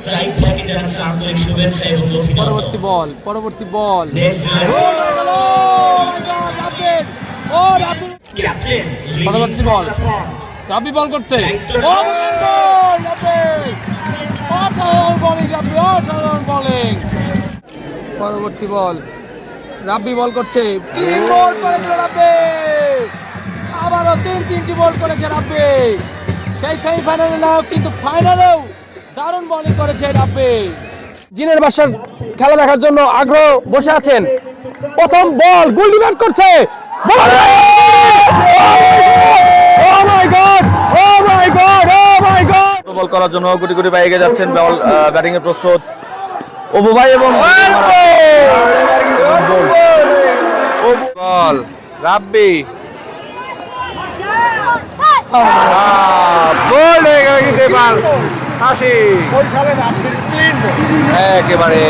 Side ভাইকে জানাচ্ছেন আন্তরিক শুভেচ্ছা এবং অভিনন্দন। পরবর্তী বল নেক্সট ক্যাপ্টেন পরবর্তী বল। রাব্বি বল করছে, পরবর্তী বল। রাব্বি বল করছে, তিন বল করেছে রাব্বি, আবারও তিনটি বল করেছে রাব্বি। সেই সেমিফাইনালে নায়ক, কিন্তু ফাইনালেও দারুণ বলিং করেছে রাব্বি। জিনের বাসার খেলা দেখার জন্য আগ্রহ বসে আছেন। প্রথম বল, গুলি ব্যাট করছে, বল করার জন্য গুটি গুটি পায়ে এগিয়ে যাচ্ছেন, ব্যাটিং এর প্রস্তুত অপু ভাই এবং বল রাব্বি গোল হয়ে গেল, কিন্তু এবার হাসি একেবারে